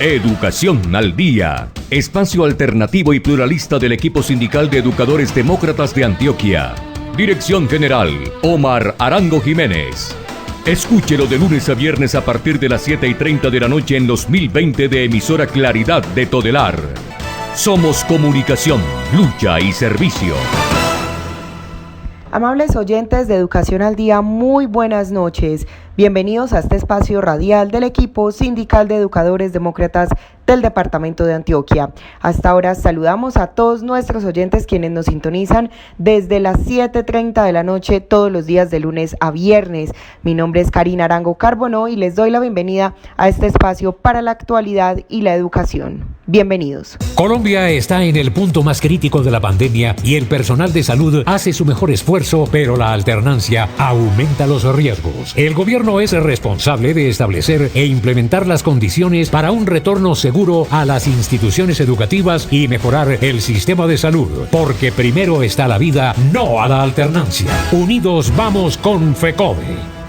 Educación al Día, espacio alternativo y pluralista del equipo sindical de educadores demócratas de Antioquia. Dirección General, Omar Arango Jiménez. Escúchelo de lunes a viernes a partir de las 7:30 de la noche en los 1020 de emisora Claridad de Todelar. Somos comunicación, lucha y servicio. Amables oyentes de Educación al Día, muy buenas noches. Bienvenidos a este espacio radial del equipo sindical de educadores demócratas del departamento de Antioquia. Hasta ahora saludamos a todos nuestros oyentes quienes nos sintonizan desde las 7:30 de la noche todos los días de lunes a viernes. Mi nombre es Karina Arango Carbonó y les doy la bienvenida a este espacio para la actualidad y la educación. Bienvenidos. Colombia está en el punto más crítico de la pandemia y el personal de salud hace su mejor esfuerzo, pero la alternancia aumenta los riesgos. El gobierno es responsable de establecer e implementar las condiciones para un retorno seguro a las instituciones educativas y mejorar el sistema de salud, porque primero está la vida, no a la alternancia. Unidos vamos con FECODE.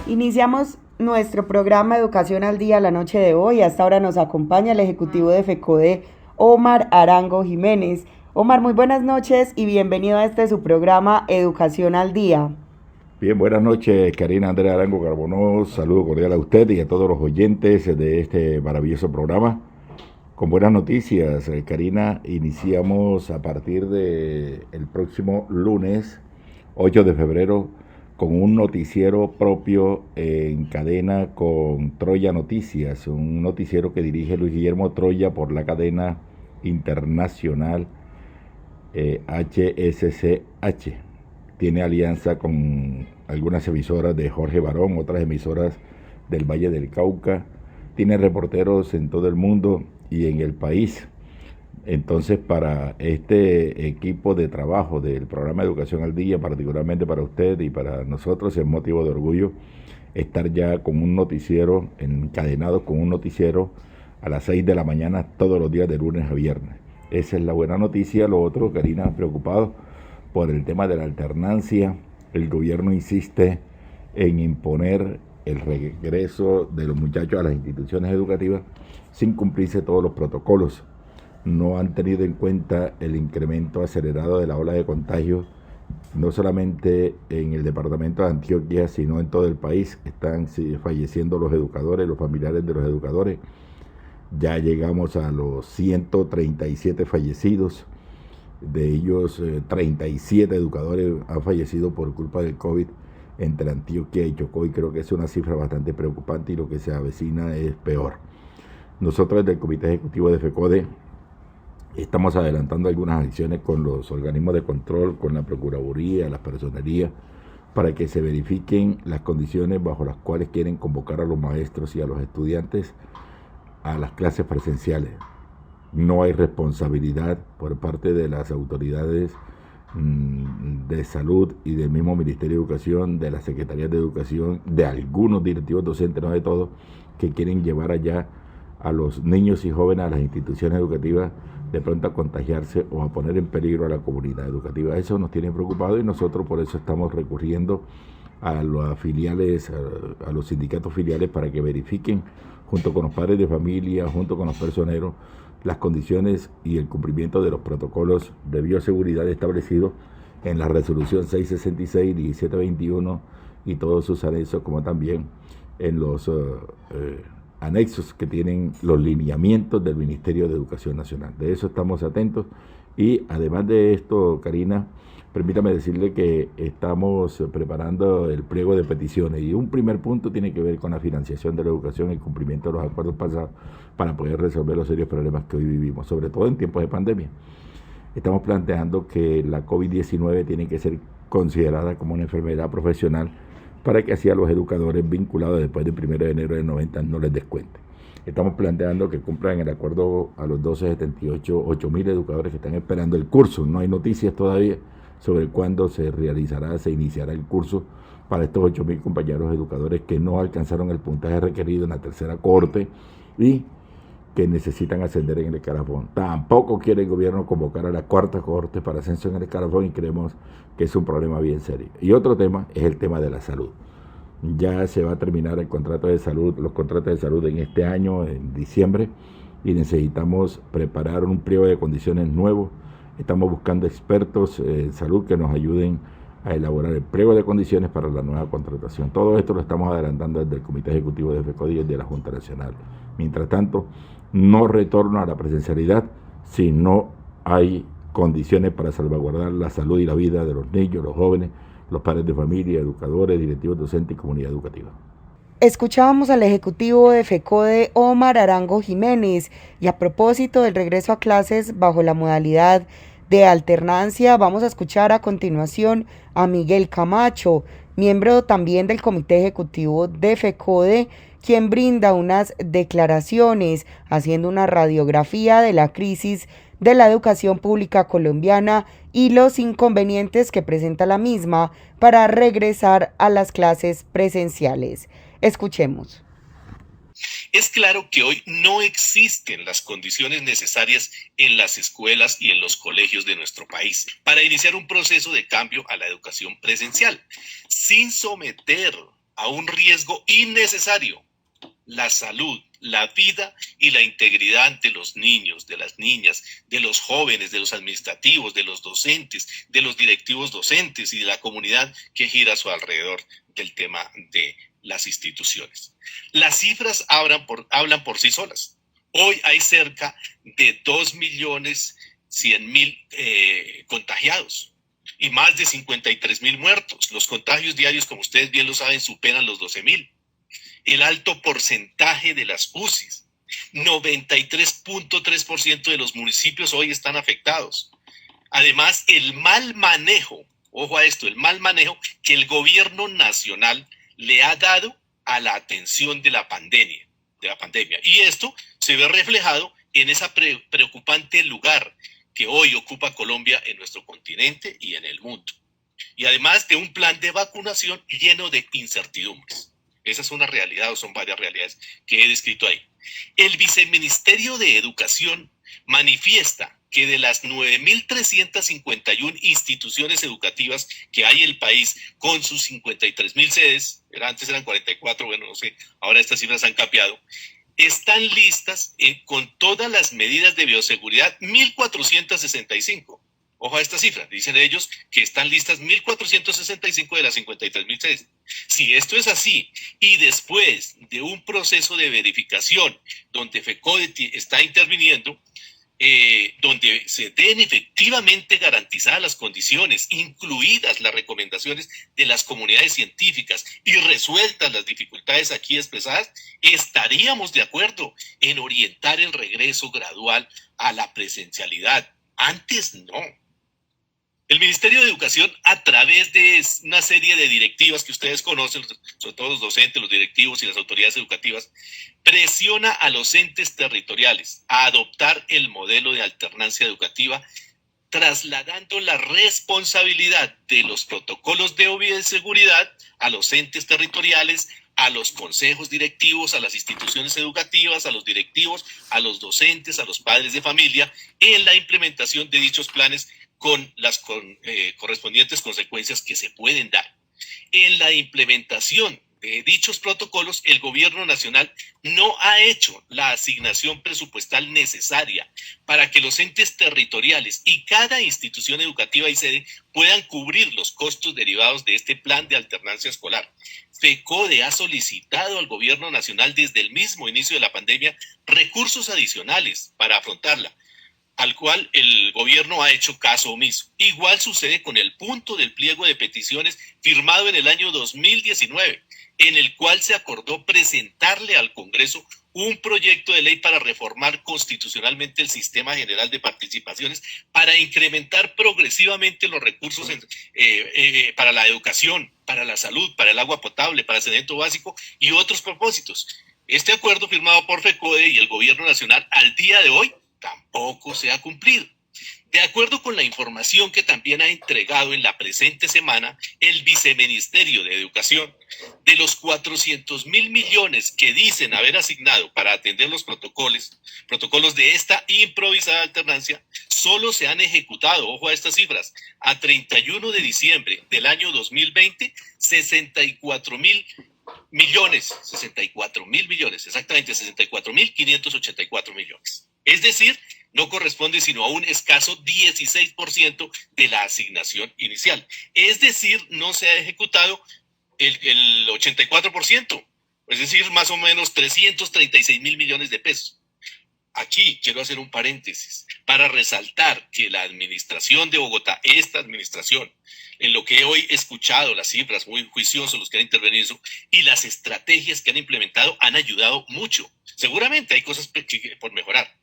Iniciamos nuestro programa Educación al Día la noche de hoy. Hasta ahora nos acompaña el ejecutivo de FECODE, Omar Arango Jiménez. Omar, muy buenas noches y bienvenido a su programa Educación al Día. Bien, buenas noches, Karina Andrea Arango Carbonó. Saludo cordial a usted y a todos los oyentes de este maravilloso programa. Con buenas noticias, Karina, iniciamos a partir del próximo lunes, 8 de febrero, con un noticiero propio en cadena con Troya Noticias, un noticiero que dirige Luis Guillermo Troya por la cadena internacional HSCH. Tiene alianza con algunas emisoras de Jorge Barón, otras emisoras del Valle del Cauca. Tiene reporteros en todo el mundo y en el país. Entonces, para este equipo de trabajo del programa Educación al Día, particularmente para usted y para nosotros, es motivo de orgullo estar ya con un noticiero, encadenado con un noticiero a las 6 de la mañana todos los días de lunes a viernes. Esa es la buena noticia. Lo otro, Karina, preocupado por el tema de la alternancia. El gobierno insiste en imponer el regreso de los muchachos a las instituciones educativas sin cumplirse todos los protocolos. No han tenido en cuenta el incremento acelerado de la ola de contagios, no solamente en el departamento de Antioquia, sino en todo el país. Están falleciendo los educadores, los familiares de los educadores. Ya llegamos a los 137 fallecidos. De ellos, 37 educadores han fallecido por culpa del COVID entre Antioquia y Chocó, y creo que es una cifra bastante preocupante y lo que se avecina es peor. Nosotros desde el Comité Ejecutivo de FECODE estamos adelantando algunas acciones con los organismos de control, con la Procuraduría, las personerías, para que se verifiquen las condiciones bajo las cuales quieren convocar a los maestros y a los estudiantes a las clases presenciales. No hay responsabilidad por parte de las autoridades de salud y del mismo Ministerio de Educación, de las Secretarías de Educación, de algunos directivos docentes, no de todos, que quieren llevar allá a los niños y jóvenes a las instituciones educativas de pronto a contagiarse o a poner en peligro a la comunidad educativa. Eso nos tiene preocupado y nosotros por eso estamos recurriendo a las filiales, a los sindicatos filiales, para que verifiquen junto con los padres de familia, junto con los personeros, las condiciones y el cumplimiento de los protocolos de bioseguridad establecidos en la resolución 666, 1721 y todos sus anexos, como también en los anexos que tienen los lineamientos del Ministerio de Educación Nacional. De eso estamos atentos y además de esto, Karina, permítame decirle que estamos preparando el pliego de peticiones y un primer punto tiene que ver con la financiación de la educación y el cumplimiento de los acuerdos pasados para poder resolver los serios problemas que hoy vivimos, sobre todo en tiempos de pandemia. Estamos planteando que la COVID-19 tiene que ser considerada como una enfermedad profesional para que así a los educadores vinculados después del 1 de enero del 90 no les descuente. Estamos planteando que cumplan el acuerdo a los 1278, 8.000 educadores que están esperando el curso. No hay noticias todavía sobre cuándo se realizará, se iniciará el curso para estos 8.000 compañeros educadores que no alcanzaron el puntaje requerido en la tercera cohorte y que necesitan ascender en el escalafón. Tampoco quiere el gobierno convocar a la cuarta cohorte para ascenso en el escalafón y creemos que es un problema bien serio. Y otro tema es el tema de la salud. Ya se va a terminar el contrato de salud, los contratos de salud en este año, en diciembre, y necesitamos preparar un pliego de condiciones nuevo. Estamos buscando expertos en salud que nos ayuden a elaborar el pliego de condiciones para la nueva contratación. Todo esto lo estamos adelantando desde el Comité Ejecutivo de FECODE y desde la Junta Nacional. Mientras tanto, no retorno a la presencialidad si no hay condiciones para salvaguardar la salud y la vida de los niños, los jóvenes, los padres de familia, educadores, directivos docentes y comunidad educativa. Escuchábamos al ejecutivo de FECODE, Omar Arango Jiménez, y a propósito del regreso a clases bajo la modalidad de alternancia, vamos a escuchar a continuación a Miguel Camacho, miembro también del Comité Ejecutivo de FECODE, quien brinda unas declaraciones haciendo una radiografía de la crisis de la educación pública colombiana y los inconvenientes que presenta la misma para regresar a las clases presenciales. Escuchemos. Es claro que hoy no existen las condiciones necesarias en las escuelas y en los colegios de nuestro país para iniciar un proceso de cambio a la educación presencial, sin someter a un riesgo innecesario la salud, la vida y la integridad de los niños, de las niñas, de los jóvenes, de los administrativos, de los docentes, de los directivos docentes y de la comunidad que gira a su alrededor del tema de las instituciones. Las cifras hablan por sí solas. Hoy hay cerca de 2.100.000 contagiados y más de 53.000 muertos. Los contagios diarios, como ustedes bien lo saben, superan los 12.000. El alto porcentaje de las UCIs, 93.3% de los municipios hoy están afectados. Además, el mal manejo, ojo a esto, el mal manejo que el gobierno nacional le ha dado a la atención de la pandemia. Y esto se ve reflejado en ese preocupante lugar que hoy ocupa Colombia en nuestro continente y en el mundo. Y además de un plan de vacunación lleno de incertidumbres. Esa es una realidad o son varias realidades que he descrito ahí. El Viceministerio de Educación manifiesta que de las 9.351 instituciones educativas que hay en el país con sus 53.000 sedes, antes eran 44, bueno, no sé, ahora estas cifras han cambiado, están listas con todas las medidas de bioseguridad 1.465. Ojo a esta cifra, dicen ellos que están listas 1.465 de las 53.000 sedes. Si esto es así, y después de un proceso de verificación donde FECODE está interviniendo, donde se den efectivamente garantizadas las condiciones, incluidas las recomendaciones de las comunidades científicas y resueltas las dificultades aquí expresadas, estaríamos de acuerdo en orientar el regreso gradual a la presencialidad. Antes no. El Ministerio de Educación, a través de una serie de directivas que ustedes conocen, sobre todo los docentes, los directivos y las autoridades educativas, presiona a los entes territoriales a adoptar el modelo de alternancia educativa, trasladando la responsabilidad de los protocolos de bioseguridad a los entes territoriales, a los consejos directivos, a las instituciones educativas, a los directivos, a los docentes, a los padres de familia, en la implementación de dichos planes con las correspondientes consecuencias que se pueden dar. En la implementación de dichos protocolos, el gobierno nacional no ha hecho la asignación presupuestal necesaria para que los entes territoriales y cada institución educativa y sede puedan cubrir los costos derivados de este plan de alternancia escolar. FECODE ha solicitado al gobierno nacional desde el mismo inicio de la pandemia recursos adicionales para afrontarla, al cual el gobierno ha hecho caso omiso. Igual sucede con el punto del pliego de peticiones firmado en el año 2019, en el cual se acordó presentarle al Congreso un proyecto de ley para reformar constitucionalmente el sistema general de participaciones para incrementar progresivamente los recursos para la educación, para la salud, para el agua potable, para el saneamiento básico y otros propósitos. Este acuerdo firmado por FECODE y el gobierno nacional al día de hoy tampoco se ha cumplido. De acuerdo con la información que también ha entregado en la presente semana el Viceministerio de Educación, de los 400.000 millones que dicen haber asignado para atender los protocolos de esta improvisada alternancia, solo se han ejecutado, ojo a estas cifras, a 31 de diciembre del año 2020, 64.000 millones, 64.000 millones, exactamente 64.584 millones. Es decir, no corresponde sino a un escaso 16% de la asignación inicial. Es decir, no se ha ejecutado el 84%, es decir, más o menos 336.000 millones de pesos. Aquí quiero hacer un paréntesis para resaltar que la administración de Bogotá, esta administración, en lo que hoy he escuchado, las cifras, muy juiciosos los que han intervenido eso, y las estrategias que han implementado han ayudado mucho. Seguramente hay cosas por mejorar.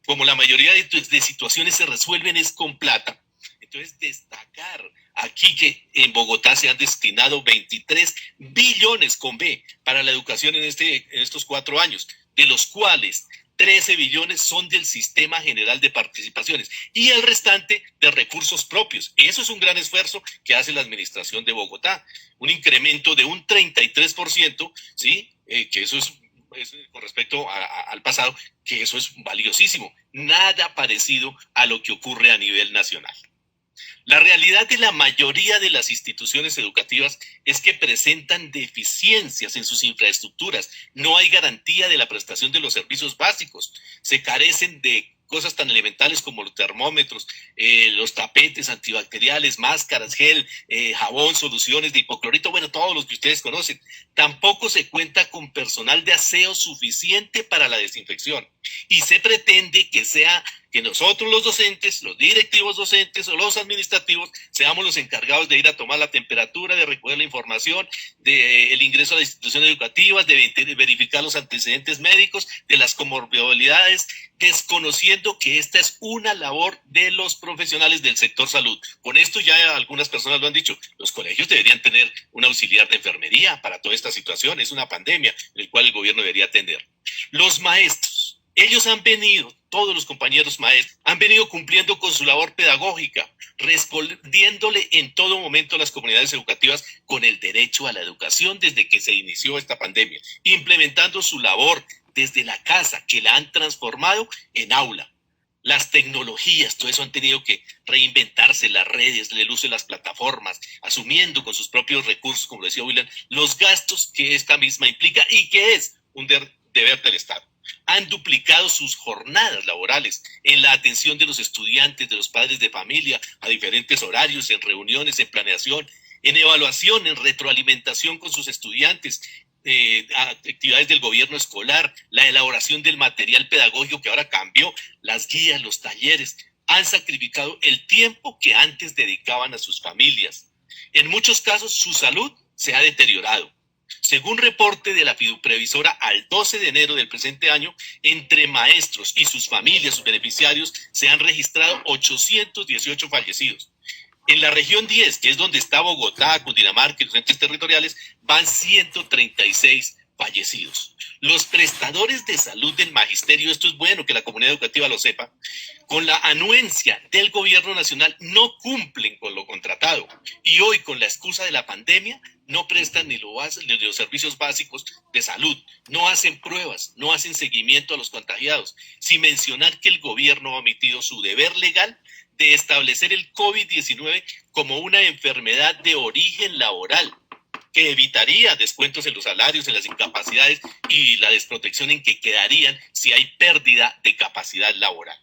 Como la mayoría de situaciones se resuelven es con plata, entonces destacar aquí que en Bogotá se han destinado 23 billones con B para la educación en estos 4 años, de los cuales 13 billones son del Sistema General de Participaciones y el restante de recursos propios. Eso es un gran esfuerzo que hace la administración de Bogotá. Un incremento de un 33%, ¿sí? Que eso es con respecto al pasado, que eso es valiosísimo. Nada parecido a lo que ocurre a nivel nacional. La realidad de la mayoría de las instituciones educativas es que presentan deficiencias en sus infraestructuras. No hay garantía de la prestación de los servicios básicos. Se carecen de cosas tan elementales como los termómetros, los tapetes antibacteriales, máscaras, gel, jabón, soluciones de hipoclorito, bueno, todos los que ustedes conocen. Tampoco se cuenta con personal de aseo suficiente para la desinfección. Y se pretende que nosotros los docentes, los directivos docentes o los administrativos, seamos los encargados de ir a tomar la temperatura, de recoger la información, del ingreso a las instituciones educativas, de verificar los antecedentes médicos, de las comorbilidades, desconociendo que esta es una labor de los profesionales del sector salud. Con esto ya algunas personas lo han dicho, los colegios deberían tener un auxiliar de enfermería para toda esta situación, es una pandemia en la cual el gobierno debería atender. Los maestros. Ellos han venido, todos los compañeros maestros, han venido cumpliendo con su labor pedagógica, respondiéndole en todo momento a las comunidades educativas con el derecho a la educación desde que se inició esta pandemia, implementando su labor desde la casa, que la han transformado en aula. Las tecnologías, todo eso han tenido que reinventarse, las redes, el uso de las plataformas, asumiendo con sus propios recursos, como decía William, los gastos que esta misma implica y que es un deber del Estado. Han duplicado sus jornadas laborales en la atención de los estudiantes, de los padres de familia, a diferentes horarios, en reuniones, en planeación, en evaluación, en retroalimentación con sus estudiantes, actividades del gobierno escolar, la elaboración del material pedagógico que ahora cambió, las guías, los talleres. Han sacrificado el tiempo que antes dedicaban a sus familias. En muchos casos su salud se ha deteriorado. Según reporte de la Fiduprevisora, al 12 de enero del presente año, entre maestros y sus familias, sus beneficiarios, se han registrado 818 fallecidos. En la región 10, que es donde está Bogotá, Cundinamarca y los entes territoriales, van 136 fallecidos. Los prestadores de salud del magisterio, esto es bueno que la comunidad educativa lo sepa, con la anuencia del gobierno nacional no cumplen con lo contratado y hoy con la excusa de la pandemia no prestan ni los servicios básicos de salud, no hacen pruebas, no hacen seguimiento a los contagiados, sin mencionar que el gobierno ha omitido su deber legal de establecer el COVID-19 como una enfermedad de origen laboral, que evitaría descuentos en los salarios, en las incapacidades y la desprotección en que quedarían si hay pérdida de capacidad laboral.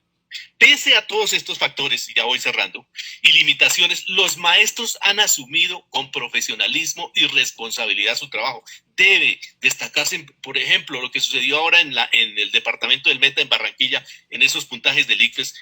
Pese a todos estos factores, y ya voy cerrando, y limitaciones, los maestros han asumido con profesionalismo y responsabilidad su trabajo. Debe destacarse, por ejemplo, lo que sucedió ahora en el departamento del Meta en Barranquilla, en esos puntajes del ICFES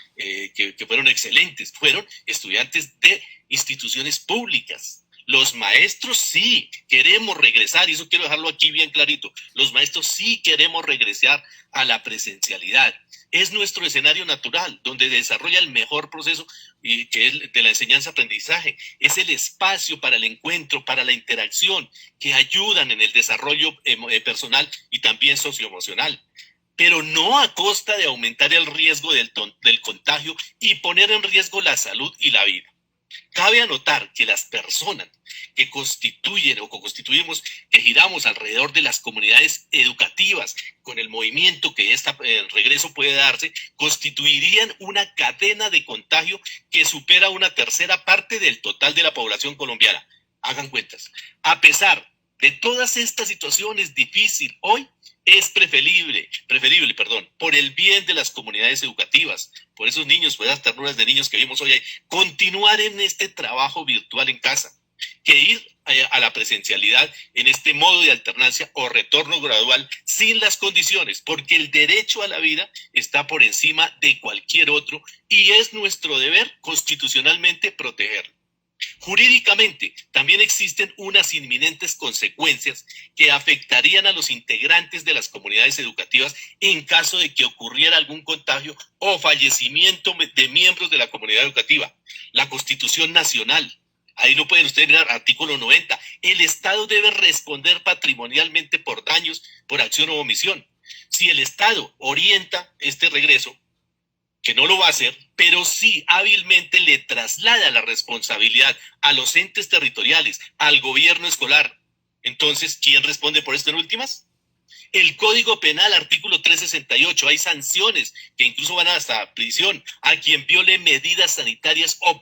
que fueron excelentes. Fueron estudiantes de instituciones públicas. Los maestros sí queremos regresar, y eso quiero dejarlo aquí bien clarito, los maestros sí queremos regresar a la presencialidad. Es nuestro escenario natural, donde desarrolla el mejor proceso que es de la enseñanza-aprendizaje. Es el espacio para el encuentro, para la interacción, que ayudan en el desarrollo personal y también socioemocional. Pero no a costa de aumentar el riesgo del contagio y poner en riesgo la salud y la vida. Cabe anotar que las personas que constituyen o constituimos, que giramos alrededor de las comunidades educativas con el movimiento que el regreso puede darse, constituirían una cadena de contagio que supera una tercera parte del total de la población colombiana. Hagan cuentas. A pesar De todas estas situaciones difíciles, hoy es preferible, por el bien de las comunidades educativas, por esos niños, por esas ternuras de niños que vimos hoy, continuar en este trabajo virtual en casa, que ir a la presencialidad en este modo de alternancia o retorno gradual sin las condiciones, porque el derecho a la vida está por encima de cualquier otro y es nuestro deber constitucionalmente protegerlo. Jurídicamente, también existen unas inminentes consecuencias que afectarían a los integrantes de las comunidades educativas en caso de que ocurriera algún contagio o fallecimiento de miembros de la comunidad educativa. La Constitución Nacional, ahí lo pueden ustedes mirar, artículo 90, el Estado debe responder patrimonialmente por daños por acción o omisión. Si el Estado orienta este regreso, que no lo va a hacer, pero sí hábilmente le traslada la responsabilidad a los entes territoriales, al gobierno escolar. Entonces, ¿quién responde por esto en últimas? El Código Penal, artículo 368, hay sanciones que incluso van hasta prisión a quien viole medidas sanitarias o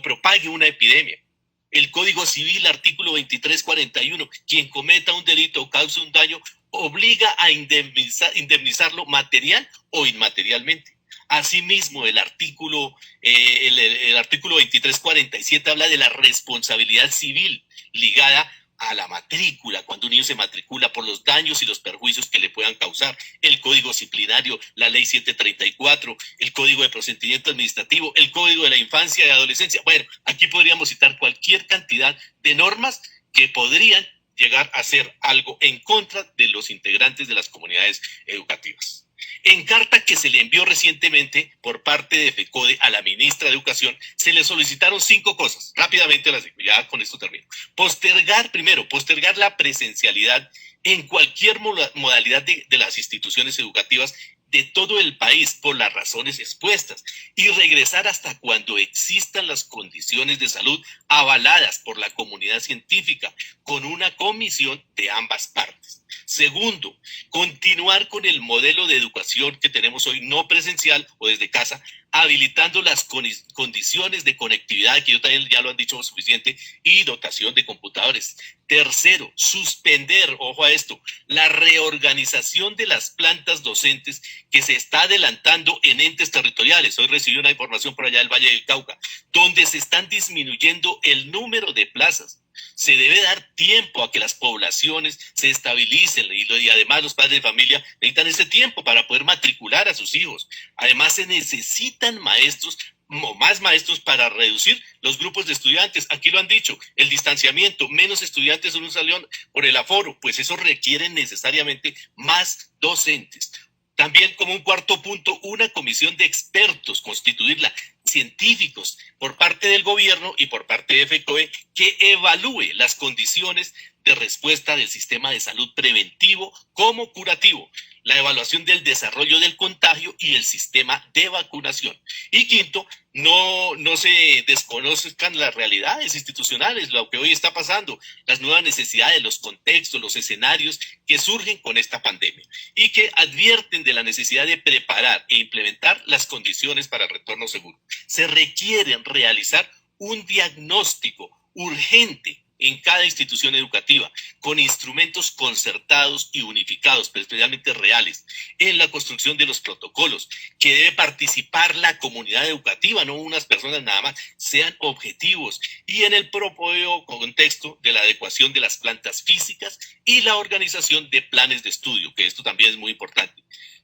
propague una epidemia. El Código Civil, artículo 2341, quien cometa un delito o cause un daño obliga a indemnizarlo material o inmaterialmente. Asimismo, el artículo 2347 habla de la responsabilidad civil ligada a la matrícula, cuando un niño se matricula, por los daños y los perjuicios que le puedan causar. El Código Disciplinario, la Ley 734, el Código de Procedimiento Administrativo, el Código de la Infancia y Adolescencia. Bueno, aquí podríamos citar cualquier cantidad de normas que podrían llegar a hacer algo en contra de los integrantes de las comunidades educativas. En carta que se le envió recientemente por parte de FECODE a la ministra de Educación, se le solicitaron 5 cosas. Rápidamente las digo, ya con esto termino. Postergar la presencialidad en cualquier modalidad de las instituciones educativas de todo el país por las razones expuestas y regresar hasta cuando existan las condiciones de salud avaladas por la comunidad científica con una comisión de ambas partes. Segundo, continuar con el modelo de educación que tenemos hoy no presencial o desde casa, habilitando las condiciones de conectividad, que yo también ya lo han dicho suficiente, y dotación de computadores. Tercero, suspender, ojo a esto, la reorganización de las plantas docentes que se está adelantando en entes territoriales. Hoy recibí una información por allá del Valle del Cauca, donde se están disminuyendo el número de plazas. Se debe dar tiempo a que las poblaciones se estabilicen y además los padres de familia necesitan ese tiempo para poder matricular a sus hijos. Además se necesitan maestros o más maestros para reducir los grupos de estudiantes. Aquí lo han dicho, el distanciamiento, menos estudiantes en un salón por el aforo, pues eso requiere necesariamente más docentes. También como un cuarto punto, una comisión de expertos, constituirla, científicos, por parte del gobierno y por parte de FECODE, que evalúe las condiciones de respuesta del sistema de salud preventivo como curativo, la evaluación del desarrollo del contagio y el sistema de vacunación. Y quinto, no se desconozcan las realidades institucionales, lo que hoy está pasando, las nuevas necesidades, los contextos, los escenarios que surgen con esta pandemia y que advierten de la necesidad de preparar e implementar las condiciones para el retorno seguro. Se requiere realizar un diagnóstico urgente en cada institución educativa, con instrumentos concertados y unificados, pero especialmente reales, en la construcción de los protocolos, que debe participar la comunidad educativa, no unas personas nada más, sean objetivos, y en el propio contexto de la adecuación de las plantas físicas y la organización de planes de estudio, que esto también es muy importante.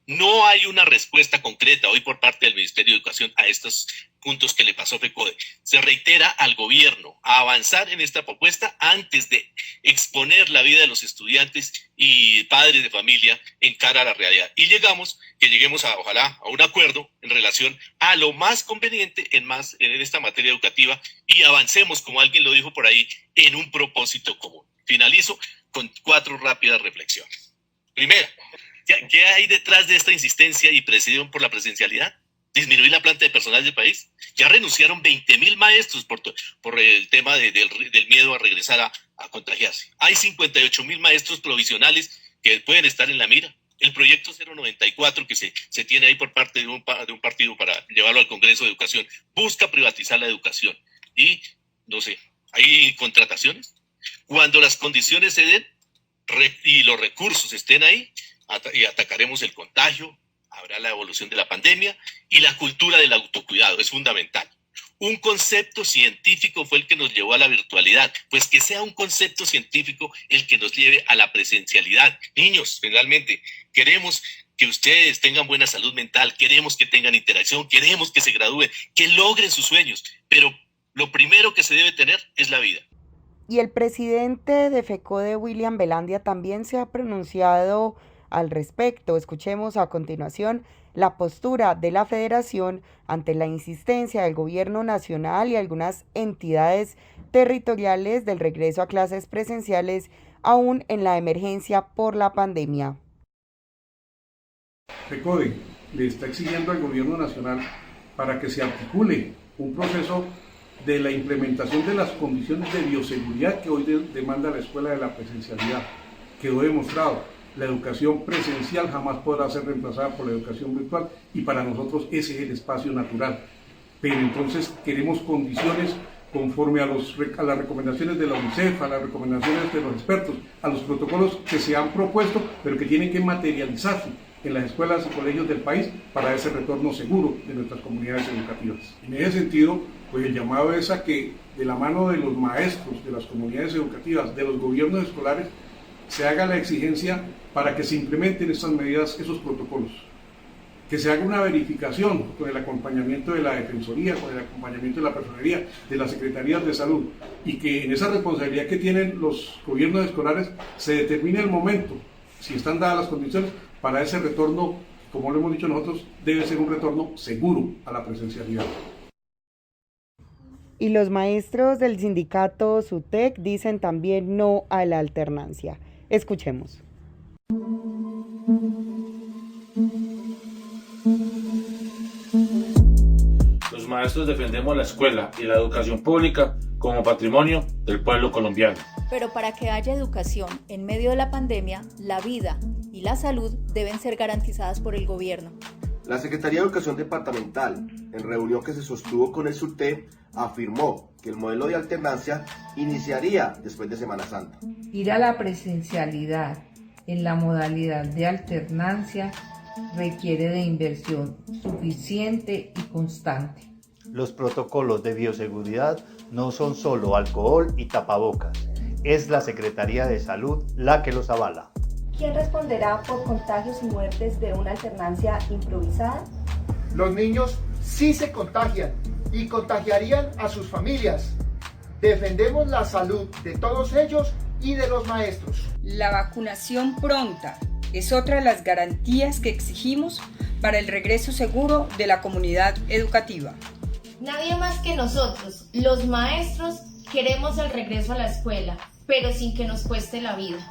No hay una respuesta concreta hoy por parte del Ministerio de Educación a estos puntos que le pasó FECODE. Se reitera al gobierno a avanzar en esta propuesta antes de exponer la vida de los estudiantes y padres de familia en cara a la realidad. Y lleguemos ojalá a un acuerdo en relación a lo más conveniente en esta materia educativa y avancemos, como alguien lo dijo por ahí, en un propósito común. Finalizo con 4 rápidas reflexiones. Primera, ¿qué hay detrás de esta insistencia y presión por la presencialidad? ¿Disminuir la planta de personal del país? Ya renunciaron 20,000 maestros por el tema del miedo a regresar a contagiarse. Hay 58,000 maestros provisionales que pueden estar en la mira. El proyecto 094 que se tiene ahí por parte de un partido para llevarlo al Congreso de Educación busca privatizar la educación. Y, no sé, ¿hay contrataciones? Cuando las condiciones se den y los recursos estén ahí, y atacaremos el contagio, habrá la evolución de la pandemia y la cultura del autocuidado, es fundamental. Un concepto científico fue el que nos llevó a la virtualidad, pues que sea un concepto científico el que nos lleve a la presencialidad. Niños, finalmente, queremos que ustedes tengan buena salud mental, queremos que tengan interacción, queremos que se gradúen, que logren sus sueños, pero lo primero que se debe tener es la vida. Y el presidente de FECODE, William Velandia, también se ha pronunciado al respecto. Escuchemos a continuación la postura de la Federación ante la insistencia del Gobierno Nacional y algunas entidades territoriales del regreso a clases presenciales aún en la emergencia por la pandemia. FECODE le está exigiendo al Gobierno Nacional para que se articule un proceso de la implementación de las condiciones de bioseguridad que hoy demanda la escuela de la presencialidad. Quedó demostrado. La educación presencial jamás podrá ser reemplazada por la educación virtual y para nosotros ese es el espacio natural. Pero entonces queremos condiciones conforme a las recomendaciones de la UNICEF, a las recomendaciones de los expertos, a los protocolos que se han propuesto, pero que tienen que materializarse en las escuelas y colegios del país para ese retorno seguro de nuestras comunidades educativas. En ese sentido, pues el llamado es a que de la mano de los maestros, de las comunidades educativas, de los gobiernos escolares, se haga la exigencia para que se implementen estas medidas, esos protocolos, que se haga una verificación con el acompañamiento de la Defensoría, con el acompañamiento de la Personería, de las Secretarías de Salud, y que en esa responsabilidad que tienen los gobiernos escolares se determine el momento, si están dadas las condiciones, para ese retorno, como lo hemos dicho nosotros, debe ser un retorno seguro a la presencialidad. Y los maestros del sindicato SUTEC dicen también no a la alternancia. Escuchemos. Los maestros defendemos la escuela y la educación pública como patrimonio del pueblo colombiano. Pero para que haya educación en medio de la pandemia, la vida y la salud deben ser garantizadas por el gobierno. La Secretaría de Educación Departamental, en reunión que se sostuvo con el SUTEP, afirmó que el modelo de alternancia iniciaría después de Semana Santa. Ir a la presencialidad en la modalidad de alternancia requiere de inversión suficiente y constante. Los protocolos de bioseguridad no son solo alcohol y tapabocas, es la Secretaría de Salud la que los avala. ¿Quién responderá por contagios y muertes de una alternancia improvisada? Los niños sí se contagian y contagiarían a sus familias. Defendemos la salud de todos ellos y de los maestros. La vacunación pronta es otra de las garantías que exigimos para el regreso seguro de la comunidad educativa. Nadie más que nosotros, los maestros, queremos el regreso a la escuela, pero sin que nos cueste la vida.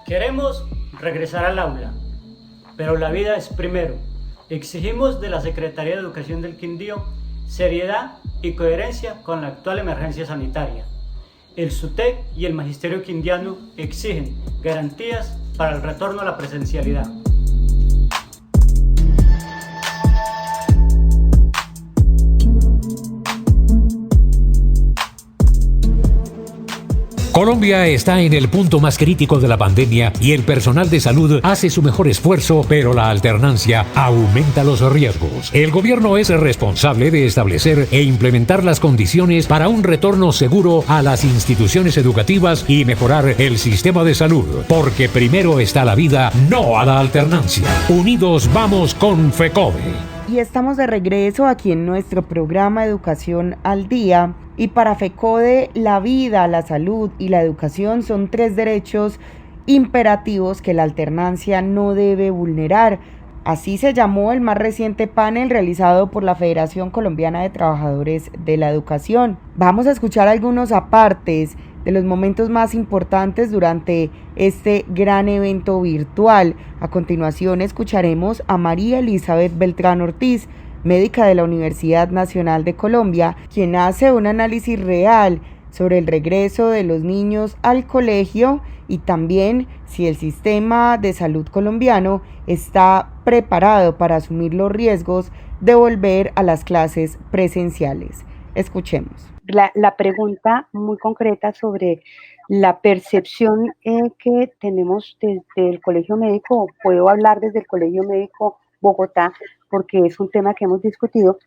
Queremos regresar al aula, pero la vida es primero. Exigimos de la Secretaría de Educación del Quindío seriedad y coherencia con la actual emergencia sanitaria. El SUTEC y el Magisterio Quindiano exigen garantías para el retorno a la presencialidad. Colombia está en el punto más crítico de la pandemia y el personal de salud hace su mejor esfuerzo, pero la alternancia aumenta los riesgos. El gobierno es responsable de establecer e implementar las condiciones para un retorno seguro a las instituciones educativas y mejorar el sistema de salud, porque primero está la vida, no a la alternancia. Unidos vamos con FECODE. Y estamos de regreso aquí en nuestro programa Educación al Día. Y para FECODE, la vida, la salud y la educación son 3 derechos imperativos que la alternancia no debe vulnerar. Así se llamó el más reciente panel realizado por la Federación Colombiana de Trabajadores de la Educación. Vamos a escuchar algunos apartes de los momentos más importantes durante este gran evento virtual. A continuación escucharemos a María Elizabeth Beltrán Ortiz, médica de la Universidad Nacional de Colombia, quien hace un análisis real sobre el regreso de los niños al colegio y también si el sistema de salud colombiano está preparado para asumir los riesgos de volver a las clases presenciales. Escuchemos. La pregunta muy concreta sobre la percepción que tenemos desde el Colegio Médico, puedo hablar desde el Colegio Médico Bogotá, porque es un tema que hemos discutido,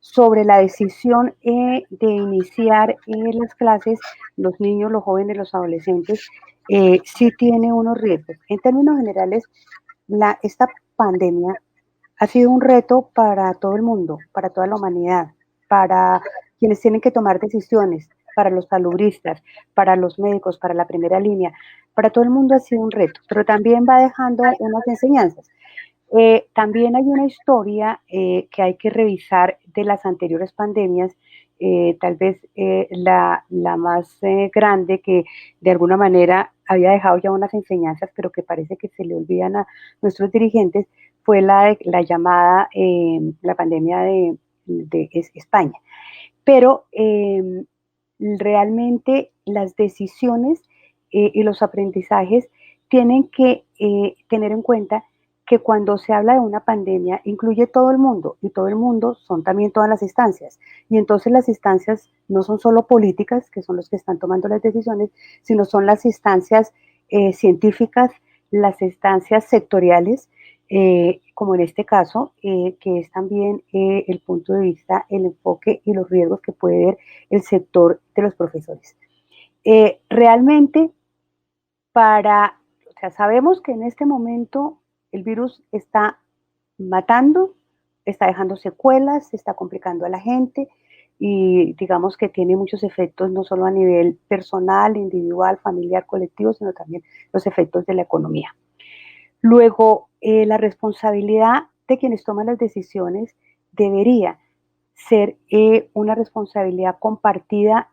sobre la decisión de iniciar las clases, los niños, los jóvenes, los adolescentes, sí tiene unos riesgos. En términos generales, esta pandemia ha sido un reto para todo el mundo, para toda la humanidad, para quienes tienen que tomar decisiones, para los salubristas, para los médicos, para la primera línea, para todo el mundo ha sido un reto, pero también va dejando unas enseñanzas. También hay una historia que hay que revisar de las anteriores pandemias, tal vez la más grande que de alguna manera había dejado ya unas enseñanzas, pero que parece que se le olvidan a nuestros dirigentes, fue la llamada la pandemia de España. Pero realmente las decisiones y los aprendizajes tienen que tener en cuenta que cuando se habla de una pandemia incluye todo el mundo, y todo el mundo son también todas las instancias, y entonces las instancias no son solo políticas, que son los que están tomando las decisiones, sino son las instancias científicas, las instancias sectoriales, como en este caso, que es también el punto de vista, el enfoque y los riesgos que puede ver el sector de los profesores. Realmente, sabemos que en este momento el virus está matando, está dejando secuelas, está complicando a la gente y digamos que tiene muchos efectos no solo a nivel personal, individual, familiar, colectivo, sino también los efectos de la economía. Luego, la responsabilidad de quienes toman las decisiones debería ser una responsabilidad compartida,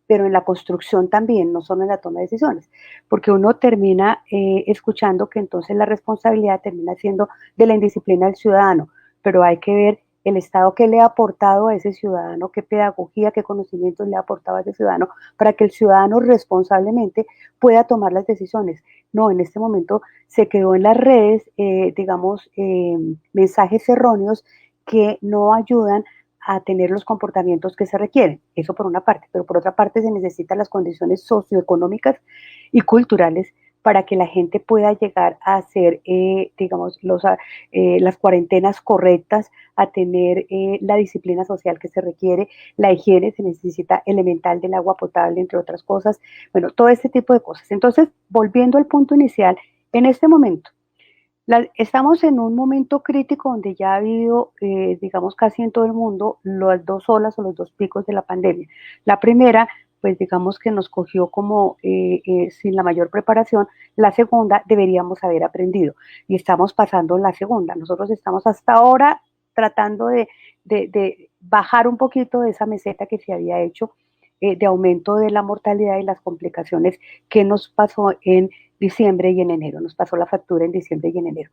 pero en la construcción también, no solo en la toma de decisiones, porque uno termina escuchando que entonces la responsabilidad termina siendo de la indisciplina del ciudadano, pero hay que ver el Estado que le ha aportado a ese ciudadano, qué pedagogía, qué conocimientos le ha aportado a ese ciudadano, para que el ciudadano responsablemente pueda tomar las decisiones. No, en este momento se quedó en las redes, mensajes erróneos que no ayudan a tener los comportamientos que se requieren. Eso por una parte, pero por otra parte se necesitan las condiciones socioeconómicas y culturales para que la gente pueda llegar a hacer, las cuarentenas correctas, a tener la disciplina social que se requiere, la higiene, se necesita elemental del agua potable, entre otras cosas. Bueno, todo este tipo de cosas. Entonces, volviendo al punto inicial, en este momento, estamos en un momento crítico donde ya ha habido, casi en todo el mundo, las dos olas o los dos picos de la pandemia. La primera, pues digamos que nos cogió como sin la mayor preparación. La segunda deberíamos haber aprendido y estamos pasando la segunda. Nosotros estamos hasta ahora tratando de bajar un poquito de esa meseta que se había hecho de aumento de la mortalidad y las complicaciones que nos pasó en diciembre y en enero, nos pasó la factura en diciembre y en enero.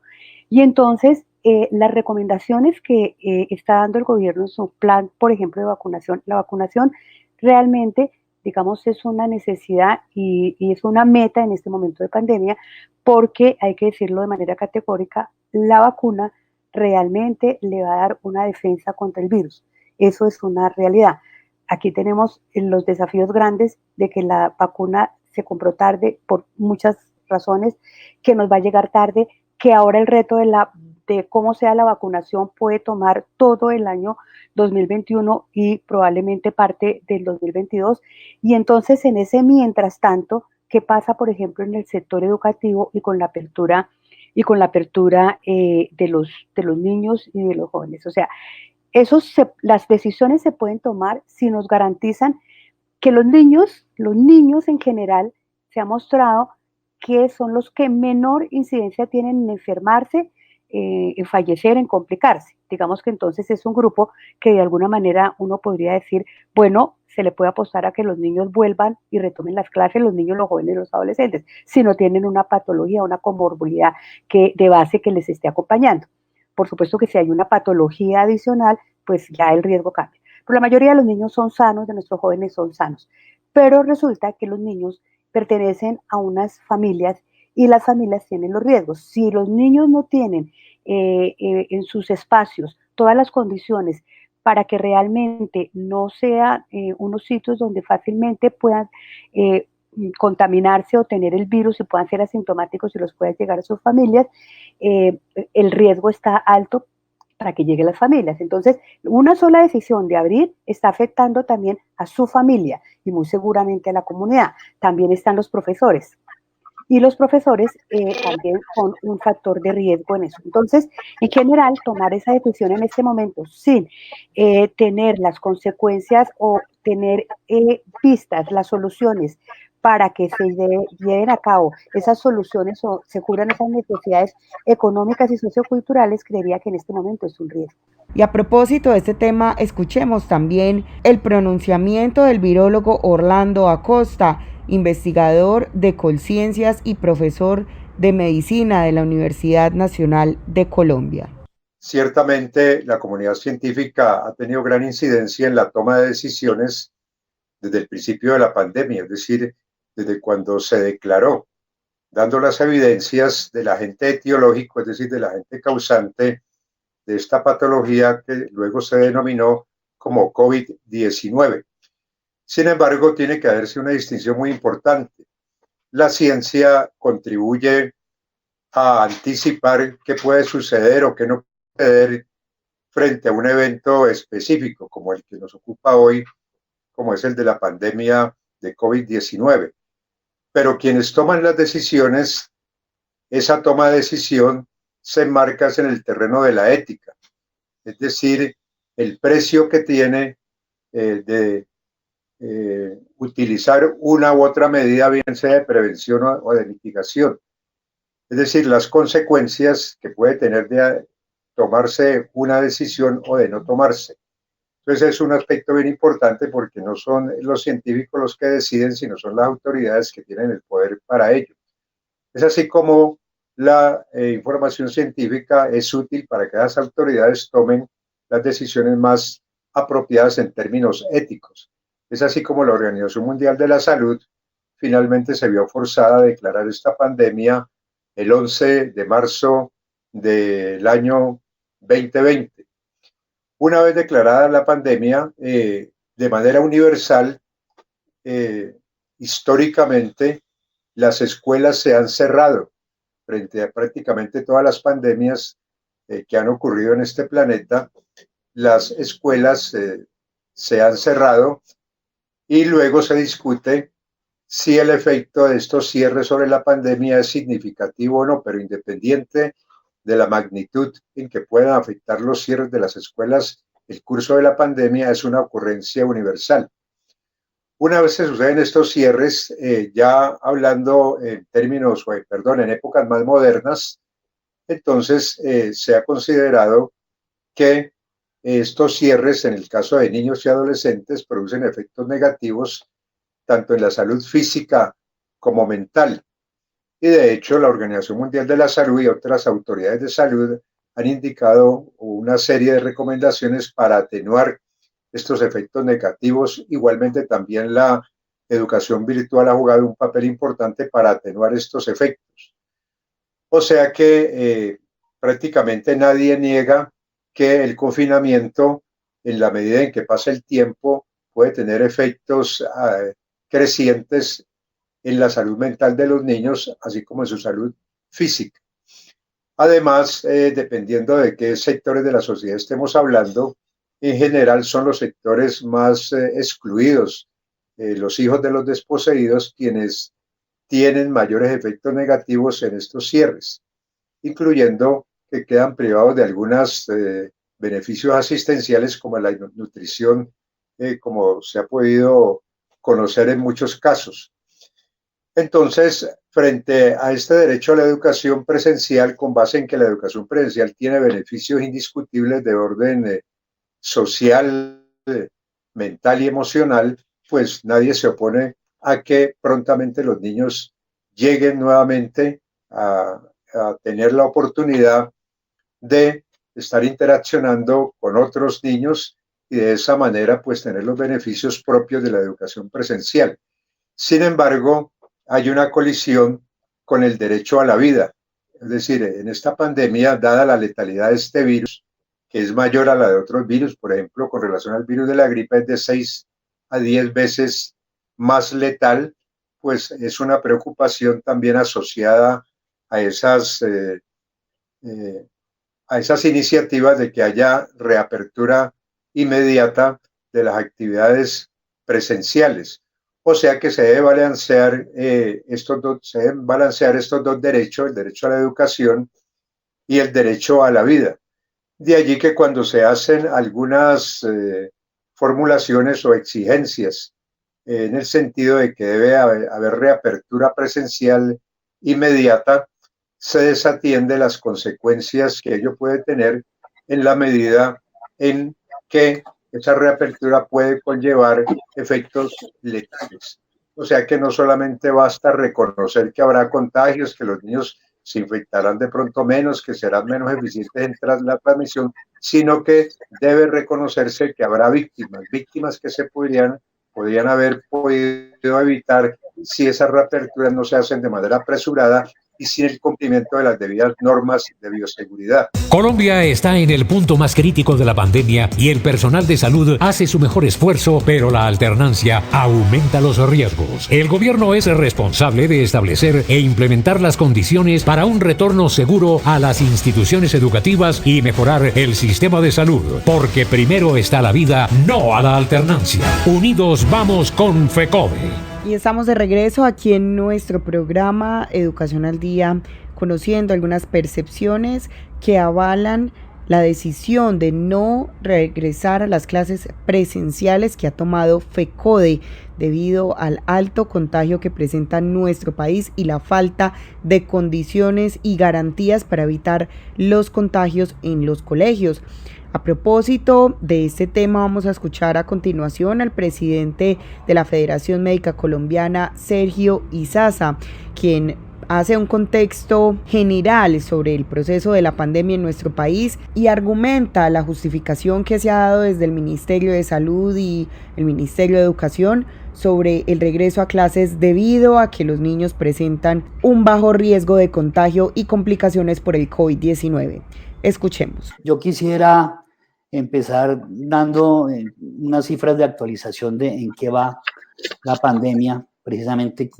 Y entonces, las recomendaciones que está dando el gobierno en su plan, por ejemplo, de vacunación, la vacunación realmente, digamos, es una necesidad y es una meta en este momento de pandemia, porque hay que decirlo de manera categórica, la vacuna realmente le va a dar una defensa contra el virus. Eso es una realidad. Aquí tenemos los desafíos grandes de que la vacuna se compró tarde por muchas razones, que nos va a llegar tarde, que ahora el reto de cómo sea la vacunación puede tomar todo el año 2021 y probablemente parte del 2022. Y entonces en ese mientras tanto, ¿qué pasa, por ejemplo, en el sector educativo y con la apertura de los niños y de los jóvenes? O sea, las decisiones se pueden tomar si nos garantizan que los niños en general se ha mostrado que son los que menor incidencia tienen en enfermarse, en fallecer, en complicarse. Digamos que entonces es un grupo que de alguna manera uno podría decir, bueno, se le puede apostar a que los niños vuelvan y retomen las clases, los niños, los jóvenes, los adolescentes, si no tienen una patología, una comorbilidad de base que les esté acompañando. Por supuesto que si hay una patología adicional, pues ya el riesgo cambia. Pero la mayoría de los niños son sanos, de nuestros jóvenes son sanos. Pero resulta que los niños pertenecen a unas familias y las familias tienen los riesgos. Si los niños no tienen en sus espacios todas las condiciones para que realmente no sean unos sitios donde fácilmente puedan contaminarse o tener el virus y puedan ser asintomáticos y los puedan llegar a sus familias, el riesgo está alto para que lleguen las familias. Entonces, una sola decisión de abrir está afectando también a su familia y muy seguramente a la comunidad. También están los profesores. Y los profesores también son un factor de riesgo en eso. Entonces, en general, tomar esa decisión en este momento sin tener las consecuencias o tener vistas las soluciones para que se lleven a cabo esas soluciones o se cubran esas necesidades económicas y socioculturales, creería que en este momento es un riesgo. Y a propósito de este tema, escuchemos también el pronunciamiento del virólogo Orlando Acosta, investigador de Colciencias y profesor de medicina de la Universidad Nacional de Colombia. Ciertamente, la comunidad científica ha tenido gran incidencia en la toma de decisiones desde el principio de la pandemia, es decir, desde cuando se declaró, dando las evidencias del agente etiológico, es decir, del agente causante de esta patología que luego se denominó como COVID-19. Sin embargo, tiene que hacerse una distinción muy importante. La ciencia contribuye a anticipar qué puede suceder o qué no puede suceder frente a un evento específico, como el que nos ocupa hoy, como es el de la pandemia de COVID-19. Pero quienes toman las decisiones, esa toma de decisión se enmarca en el terreno de la ética, es decir, el precio que tiene de utilizar una u otra medida, bien sea de prevención o de mitigación. Es decir, las consecuencias que puede tener de tomarse una decisión o de no tomarse. Entonces es un aspecto bien importante porque no son los científicos los que deciden, sino son las autoridades que tienen el poder para ello. Es así como la información científica es útil para que las autoridades tomen las decisiones más apropiadas en términos éticos. Es así como la Organización Mundial de la Salud finalmente se vio forzada a declarar esta pandemia el 11 de marzo del año 2020. Una vez declarada la pandemia, de manera universal, históricamente, las escuelas se han cerrado frente a prácticamente todas las pandemias que han ocurrido en este planeta. Las escuelas se han cerrado y luego se discute si el efecto de estos cierres sobre la pandemia es significativo o no, pero independiente de la magnitud en que puedan afectar los cierres de las escuelas, el curso de la pandemia es una ocurrencia universal. Una vez se suceden estos cierres, ya hablando en términos, en épocas más modernas, entonces se ha considerado que estos cierres, en el caso de niños y adolescentes, producen efectos negativos tanto en la salud física como mental. Y de hecho, la Organización Mundial de la Salud y otras autoridades de salud han indicado una serie de recomendaciones para atenuar estos efectos negativos. Igualmente, también la educación virtual ha jugado un papel importante para atenuar estos efectos. O sea que prácticamente nadie niega que el confinamiento, en la medida en que pasa el tiempo, puede tener efectos crecientes en la salud mental de los niños, así como en su salud física. Además, dependiendo de qué sectores de la sociedad estemos hablando, en general son los sectores más excluidos, los hijos de los desposeídos, quienes tienen mayores efectos negativos en estos cierres, incluyendo que quedan privados de algunos beneficios asistenciales como la nutrición, como se ha podido conocer en muchos casos. Entonces, frente a este derecho a la educación presencial, con base en que la educación presencial tiene beneficios indiscutibles de orden social, mental y emocional, pues nadie se opone a que prontamente los niños lleguen nuevamente a tener la oportunidad de estar interaccionando con otros niños y de esa manera pues tener los beneficios propios de la educación presencial. Sin embargo, hay una colisión con el derecho a la vida. Es decir, en esta pandemia, dada la letalidad de este virus, que es mayor a la de otros virus, por ejemplo, con relación al virus de la gripe, es de 6 a 10 veces más letal, pues es una preocupación también asociada a esas iniciativas de que haya reapertura inmediata de las actividades presenciales. O sea que se deben balancear estos dos derechos, el derecho a la educación y el derecho a la vida. De allí que cuando se hacen algunas formulaciones o exigencias en el sentido de que debe haber reapertura presencial inmediata, se desatiende las consecuencias que ello puede tener en la medida en que esa reapertura puede conllevar efectos letales. O sea que no solamente basta reconocer que habrá contagios, que los niños se infectarán de pronto menos, que serán menos eficientes en la transmisión, sino que debe reconocerse que habrá víctimas que se podrían haber podido evitar si esas reaperturas no se hacen de manera apresurada y sin el cumplimiento de las debidas normas de bioseguridad. Colombia está en el punto más crítico de la pandemia y el personal de salud hace su mejor esfuerzo, pero la alternancia aumenta los riesgos. El gobierno es responsable de establecer e implementar las condiciones para un retorno seguro a las instituciones educativas y mejorar el sistema de salud, porque primero está la vida, no a la alternancia. Unidos vamos con FECODE. Y estamos de regreso aquí en nuestro programa Educación al Día, conociendo algunas percepciones que avalan la decisión de no regresar a las clases presenciales que ha tomado FECODE debido al alto contagio que presenta nuestro país y la falta de condiciones y garantías para evitar los contagios en los colegios. A propósito de este tema, vamos a escuchar a continuación al presidente de la Federación Médica Colombiana, Sergio Izaza, quien hace un contexto general sobre el proceso de la pandemia en nuestro país y argumenta la justificación que se ha dado desde el Ministerio de Salud y el Ministerio de Educación sobre el regreso a clases debido a que los niños presentan un bajo riesgo de contagio y complicaciones por el COVID-19. Escuchemos. Yo quisiera empezar dando unas cifras de actualización de en qué va la pandemia, precisamente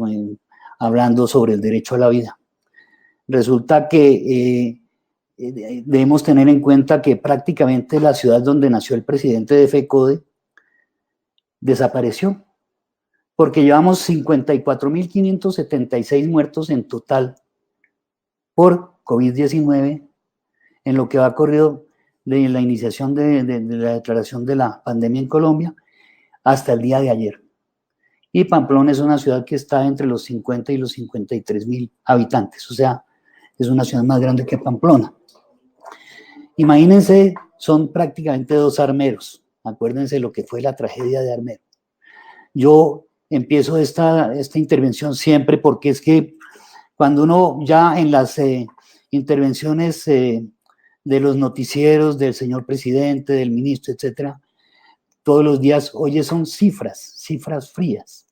hablando sobre el derecho a la vida. Resulta que debemos tener en cuenta que prácticamente la ciudad donde nació el presidente de FECODE desapareció, porque llevamos 54.576 muertos en total por COVID-19 en lo que va corrido de la iniciación de la declaración de la pandemia en Colombia hasta el día de ayer. Y Pamplona es una ciudad que está entre los 50 y los 53.000 habitantes, o sea, es una ciudad más grande que Pamplona. Imagínense, son prácticamente 2 armeros, acuérdense lo que fue la tragedia de Armero. Yo empiezo esta intervención siempre porque es que cuando uno ya en las intervenciones de los noticieros, del señor presidente, del ministro, etcétera, todos los días, oye, son cifras frías.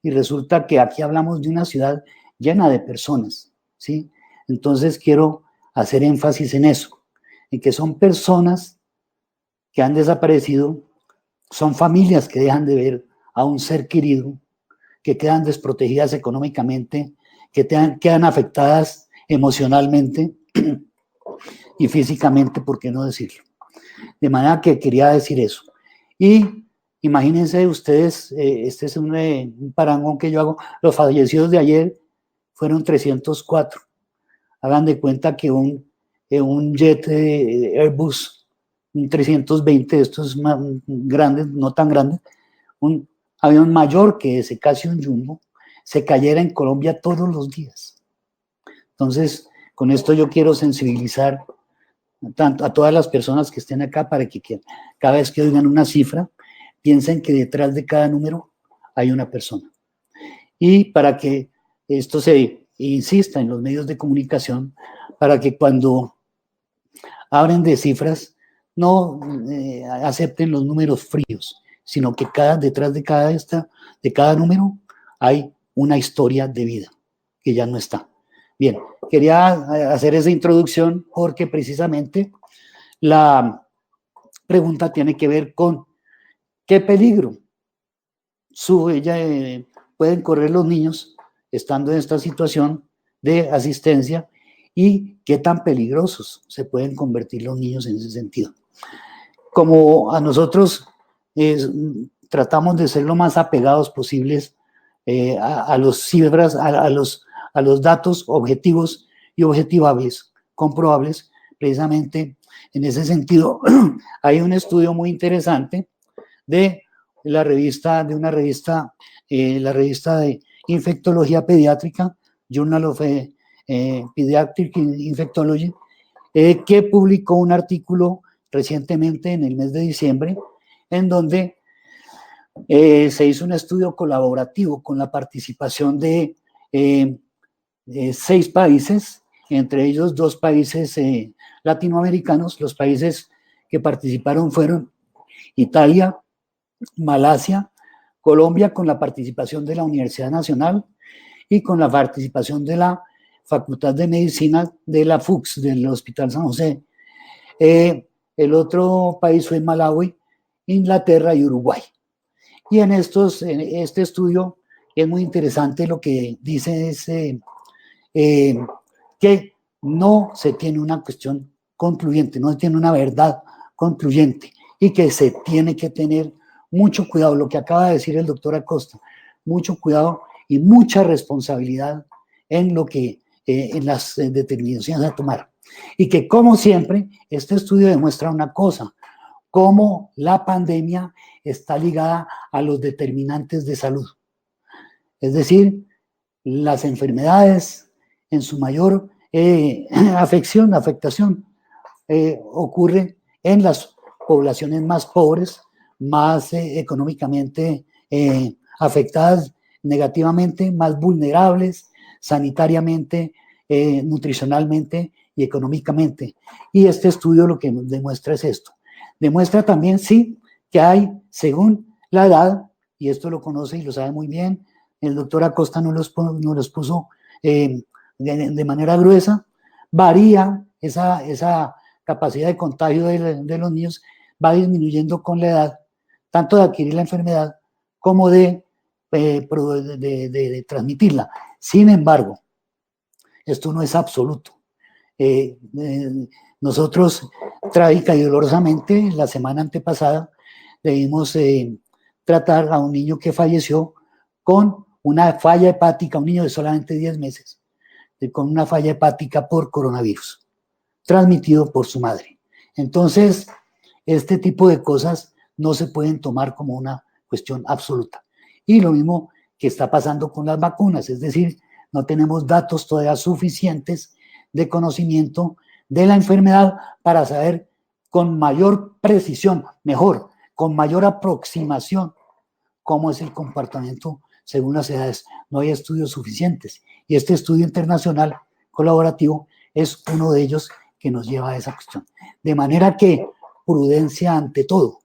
Y resulta que aquí hablamos de una ciudad llena de personas, ¿sí? Entonces quiero hacer énfasis en eso, en que son personas que han desaparecido, son familias que dejan de ver a un ser querido, que quedan desprotegidas económicamente, que quedan afectadas emocionalmente y físicamente, ¿por qué no decirlo? De manera que quería decir eso. Y imagínense ustedes, este es un parangón que yo hago, los fallecidos de ayer fueron 304. Hagan de cuenta que un jet Airbus, un 320, estos más grandes, no tan grandes, un avión mayor que ese, casi un jumbo, se cayera en Colombia todos los días. Entonces, con esto yo quiero sensibilizar tanto a todas las personas que estén acá para que cada vez que oigan una cifra, piensen que detrás de cada número hay una persona. Y para que esto se insista en los medios de comunicación, para que cuando hablen de cifras no acepten los números fríos, sino que detrás de cada número hay una historia de vida que ya no está. Bien, quería hacer esa introducción porque precisamente la pregunta tiene que ver con qué peligro pueden correr los niños estando en esta situación de asistencia y qué tan peligrosos se pueden convertir los niños en ese sentido. Como a nosotros tratamos de ser lo más apegados posibles a los cifras, a los datos objetivos y objetivables, comprobables, precisamente en ese sentido hay un estudio muy interesante de la revista de Infectología Pediátrica, Journal of Pediatric Infectology, que publicó un artículo recientemente en el mes de diciembre, en donde se hizo un estudio colaborativo con la participación de 6 países, entre ellos 2 países latinoamericanos. Los países que participaron fueron Italia, Malasia, Colombia, con la participación de la Universidad Nacional y con la participación de la Facultad de Medicina de la FUCS, del Hospital San José. El otro país fue Malawi, Inglaterra y Uruguay. Y en este estudio es muy interesante, lo que dice es que no se tiene una cuestión concluyente, no se tiene una verdad concluyente y que se tiene que tener mucho cuidado, lo que acaba de decir el doctor Acosta, mucho cuidado y mucha responsabilidad en lo que en las determinaciones a tomar. Y que, como siempre, este estudio demuestra una cosa: cómo la pandemia está ligada a los determinantes de salud. Es decir, las enfermedades en su mayor afectación ocurre en las poblaciones más pobres, más económicamente afectadas negativamente, más vulnerables sanitariamente, nutricionalmente y económicamente. Y este estudio lo que demuestra es esto. Demuestra también, sí, que hay, según la edad, y esto lo conoce y lo sabe muy bien, el doctor Acosta nos los puso de manera gruesa, varía esa capacidad de contagio de los niños, va disminuyendo con la edad, tanto de adquirir la enfermedad como de transmitirla. Sin embargo, esto no es absoluto. Nosotros, trágica y dolorosamente, la semana antepasada debimos tratar a un niño que falleció con una falla hepática, un niño de solamente 10 meses, con una falla hepática por coronavirus, transmitido por su madre. Entonces, este tipo de cosas no se pueden tomar como una cuestión absoluta. Y lo mismo que está pasando con las vacunas, es decir, no tenemos datos todavía suficientes de conocimiento de la enfermedad para saber con mayor precisión, mejor, con mayor aproximación, cómo es el comportamiento según las edades. No hay estudios suficientes. Y este estudio internacional colaborativo es uno de ellos que nos lleva a esa cuestión. De manera que prudencia ante todo.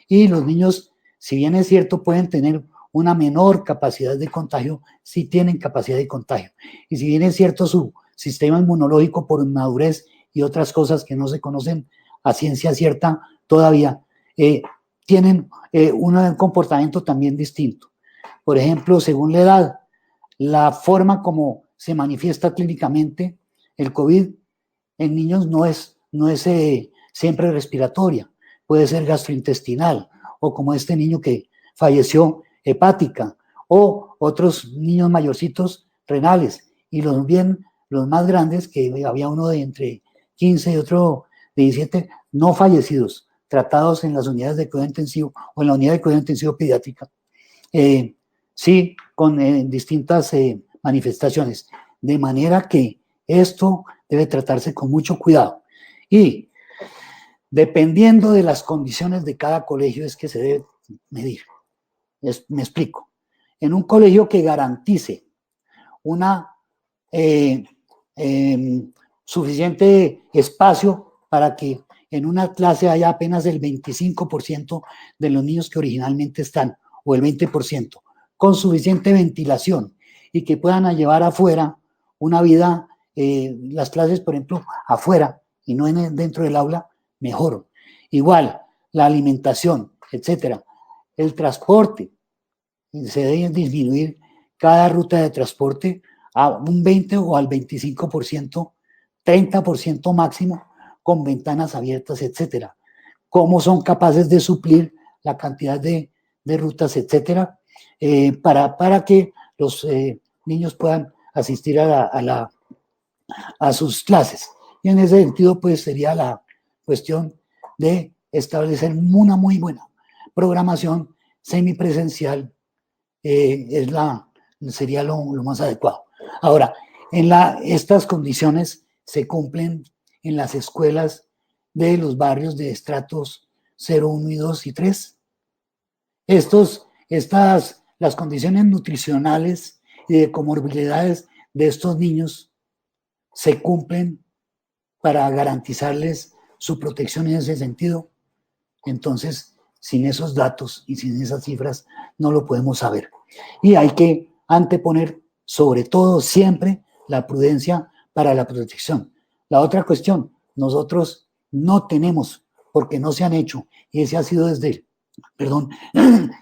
Y los niños, si bien es cierto, pueden tener una menor capacidad de contagio, sí tienen capacidad de contagio. Y si bien es cierto, su sistema inmunológico por madurez y otras cosas que no se conocen a ciencia cierta todavía, tienen un comportamiento también distinto. Por ejemplo, según la edad, la forma como se manifiesta clínicamente el COVID en niños no es siempre respiratoria, puede ser gastrointestinal, o como este niño que falleció, hepática, o otros niños mayorcitos renales, y los más grandes, que había uno de entre 15 y otro de 17, no fallecidos, tratados en las unidades de cuidado intensivo o en la unidad de cuidado intensivo pediátrica, sí, con distintas manifestaciones, de manera que esto debe tratarse con mucho cuidado. Y dependiendo de las condiciones de cada colegio es que se debe medir. Me explico. En un colegio que garantice una suficiente espacio para que en una clase haya apenas el 25% de los niños que originalmente están, o el 20%, con suficiente ventilación, y que puedan llevar afuera una vida, las clases, por ejemplo, afuera y no dentro del aula, mejor. Igual, la alimentación, etcétera. El transporte, se debe disminuir cada ruta de transporte a un 20 o al 25%, 30% máximo, con ventanas abiertas, etcétera. ¿Cómo son capaces de suplir la cantidad de rutas, etcétera, para que los niños puedan asistir a sus clases? Y en ese sentido, pues sería la cuestión de establecer una muy buena programación semipresencial, sería lo más adecuado. Ahora, estas condiciones se cumplen en las escuelas de los barrios de estratos 0, 1 y 2 y 3. Las condiciones nutricionales y de comorbilidades de estos niños se cumplen para garantizarles su protección en ese sentido. Entonces, sin esos datos y sin esas cifras, no lo podemos saber. Y hay que anteponer, sobre todo, siempre la prudencia para la protección. La otra cuestión, nosotros no tenemos, porque no se han hecho, y ese ha sido desde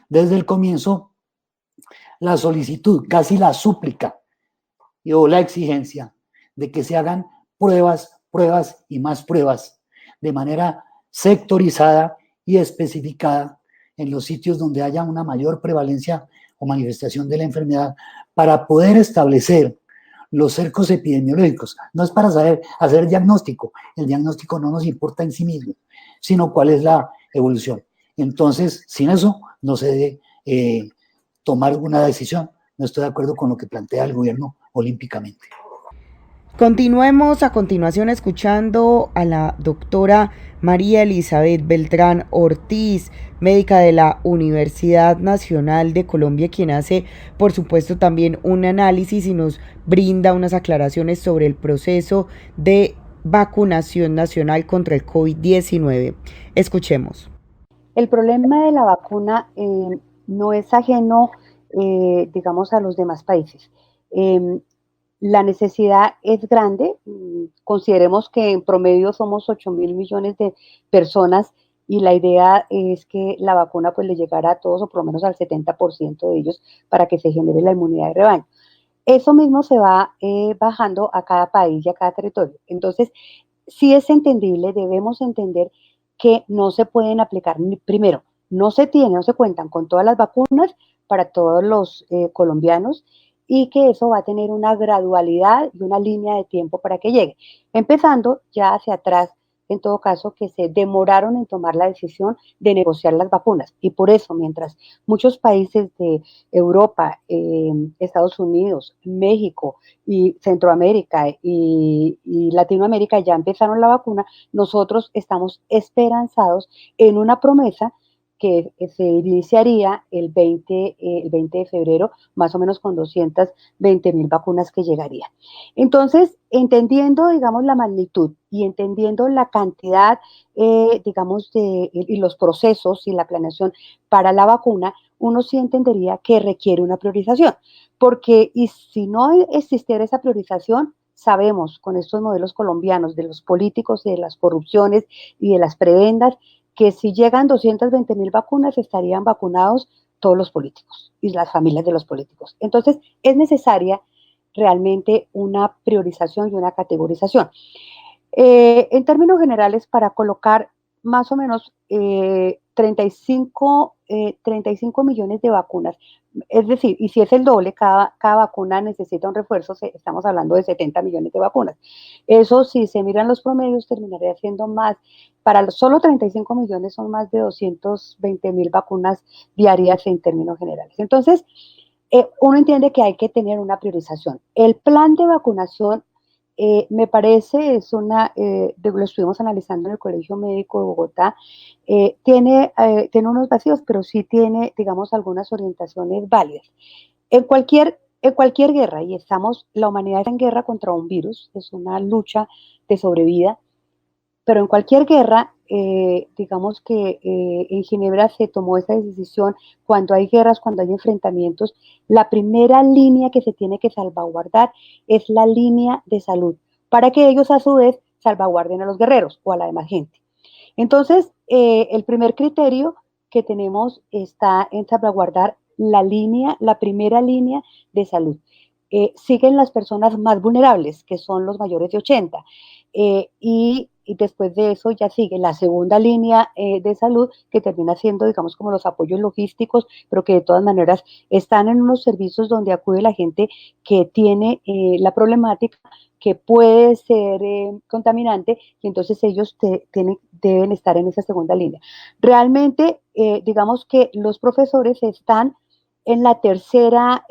el comienzo, la solicitud, casi la súplica o la exigencia de que se hagan pruebas y más pruebas de manera sectorizada y especificada en los sitios donde haya una mayor prevalencia o manifestación de la enfermedad, para poder establecer los cercos epidemiológicos. No es para hacer diagnóstico, el diagnóstico no nos importa en sí mismo, sino cuál es la evolución. Entonces, sin eso no se debe tomar alguna decisión. No estoy de acuerdo con lo que plantea el gobierno olímpicamente. Continuemos a continuación escuchando a la doctora María Elizabeth Beltrán Ortiz, médica de la Universidad Nacional de Colombia, quien hace, por supuesto, también un análisis y nos brinda unas aclaraciones sobre el proceso de vacunación nacional contra el COVID-19. Escuchemos. El problema de la vacuna no es ajeno, digamos, a los demás países. La necesidad es grande. Consideremos que en promedio somos 8.000 millones de personas y la idea es que la vacuna pues le llegara a todos o por lo menos al 70% de ellos para que se genere la inmunidad de rebaño. Eso mismo se va bajando a cada país y a cada territorio. Entonces, sí es entendible, debemos entender que no se pueden aplicar, primero, no se cuentan con todas las vacunas para todos los colombianos, y que eso va a tener una gradualidad y una línea de tiempo para que llegue. Empezando ya hacia atrás, en todo caso, que se demoraron en tomar la decisión de negociar las vacunas. Y por eso, mientras muchos países de Europa, Estados Unidos, México y Centroamérica y Latinoamérica ya empezaron la vacuna, nosotros estamos esperanzados en una promesa que se iniciaría el 20 de febrero, más o menos con 220.000 vacunas que llegarían. Entonces, entendiendo, digamos, la magnitud y entendiendo la cantidad, digamos, y los procesos y la planeación para la vacuna, uno sí entendería que requiere una priorización, porque y si no existiera esa priorización, sabemos con estos modelos colombianos de los políticos y de las corrupciones y de las prebendas, que si llegan 220.000 vacunas, estarían vacunados todos los políticos y las familias de los políticos. Entonces, es necesaria realmente una priorización y una categorización. En términos generales, para colocar más o menos 35 millones de vacunas, es decir, y si es el doble, cada vacuna necesita un refuerzo, estamos hablando de 70 millones de vacunas. Eso, si se miran los promedios, terminaría siendo más. Para solo 35 millones son más de 220.000 vacunas diarias en términos generales. Entonces, uno entiende que hay que tener una priorización. El plan de vacunación, me parece, lo estuvimos analizando en el Colegio Médico de Bogotá, tiene unos vacíos, pero sí tiene, digamos, algunas orientaciones válidas. En cualquier guerra, y la humanidad está en guerra contra un virus, es una lucha de sobrevida, pero en cualquier guerra, digamos que en Ginebra se tomó esa decisión, cuando hay guerras, cuando hay enfrentamientos, la primera línea que se tiene que salvaguardar es la línea de salud, para que ellos a su vez salvaguarden a los guerreros o a la demás gente. Entonces, el primer criterio que tenemos está en salvaguardar la primera línea de salud. Siguen las personas más vulnerables, que son los mayores de 80, y después de eso ya sigue la segunda línea de salud, que termina siendo, digamos, como los apoyos logísticos, pero que de todas maneras están en unos servicios donde acude la gente que tiene la problemática, que puede ser contaminante, y entonces ellos deben estar en esa segunda línea. Realmente, digamos que los profesores están en la tercera